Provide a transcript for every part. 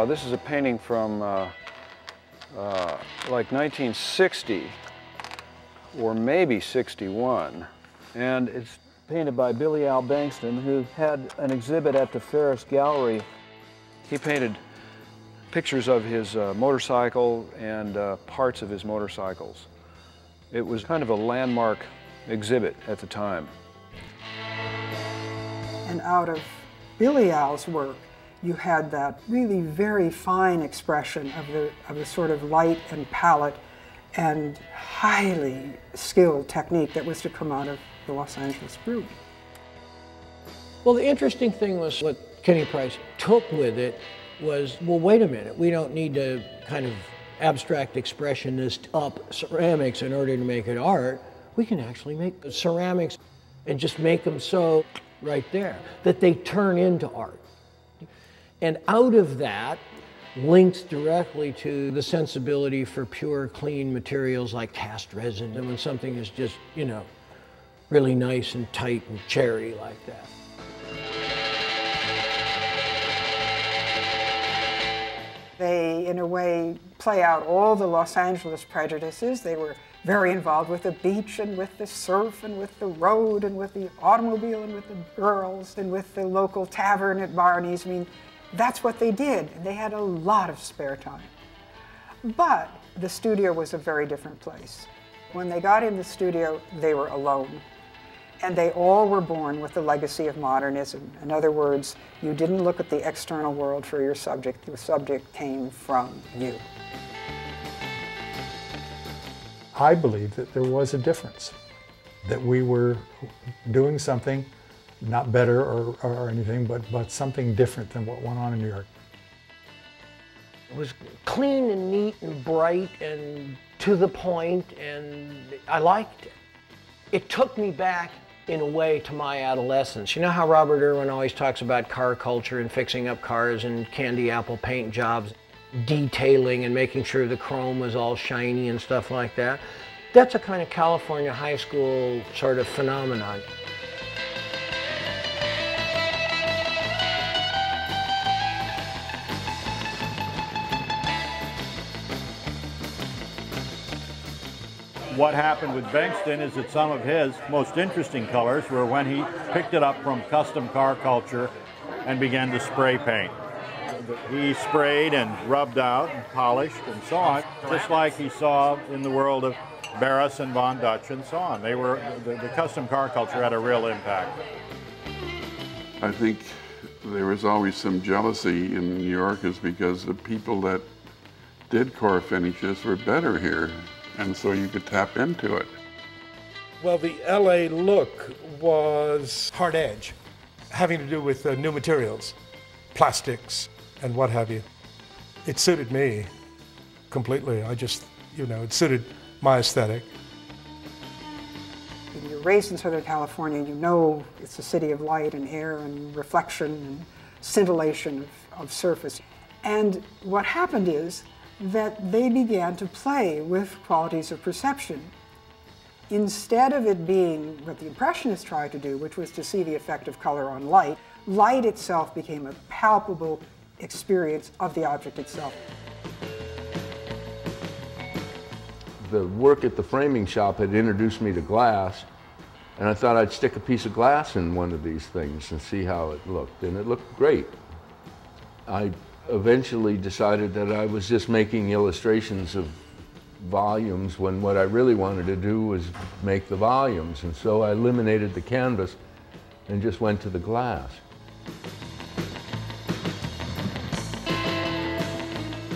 This is a painting from like 1960 or maybe 61. And it's painted by Billy Al Bankston, who had an exhibit at the Ferris Gallery. He painted pictures of his motorcycle and parts of his motorcycles. It was kind of a landmark exhibit at the time. And out of Billy Al's work, you had that really very fine expression of the sort of light and palette and highly skilled technique that was to come out of the Los Angeles group. Well, the interesting thing was what Kenny Price took with it was, well, wait a minute, we don't need to kind of abstract expressionist up ceramics in order to make it art. We can actually make ceramics and just make them so right there that they turn into art. And out of that links directly to the sensibility for pure, clean materials like cast resin. And when something is just, you know, really nice and tight and cherry like that. They, in a way, play out all the Los Angeles prejudices. They were very involved with the beach and with the surf and with the road and with the automobile and with the girls and with the local tavern at Barney's. I mean, that's what they did. They had a lot of spare time. But the studio was a very different place. When they got in the studio, they were alone. And they all were born with the legacy of modernism. In other words, you didn't look at the external world for your subject. The subject came from you. I believe that there was a difference, that we were doing something not better or anything, but something different than what went on in New York. It was clean and neat and bright and to the point, and I liked it. It took me back, in a way, to my adolescence. You know how Robert Irwin always talks about car culture and fixing up cars and candy apple paint jobs, detailing and making sure the chrome was all shiny and stuff like that? That's a kind of California high school sort of phenomenon. What happened with Bankston is that some of his most interesting colors were when he picked it up from custom car culture and began to spray paint. He sprayed and rubbed out and polished and so on, just like he saw in the world of Barris and Von Dutch and so on. They were, the custom car culture had a real impact. I think there was always some jealousy in New York is because the people that did core finishes were better here, and so you could tap into it. Well, the LA look was hard edge, having to do with new materials, plastics, and what have you. It suited me completely. I just, you know, it suited my aesthetic. When you're raised in Southern California, you know it's a city of light and air and reflection and scintillation of surface. And what happened is that they began to play with qualities of perception. Instead of it being what the Impressionists tried to do, which was to see the effect of color on light, light itself became a palpable experience of the object itself. The work at the framing shop had introduced me to glass, and I thought I'd stick a piece of glass in one of these things and see how it looked, and it looked great. I eventually decided that I was just making illustrations of volumes when what I really wanted to do was make the volumes, and so I eliminated the canvas and just went to the glass.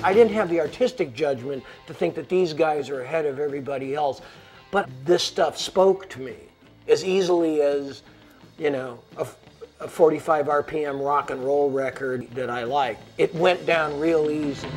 I didn't have the artistic judgment to think that these guys are ahead of everybody else, but this stuff spoke to me as easily as, you know, a 45 RPM rock and roll record that I liked. It went down real easy.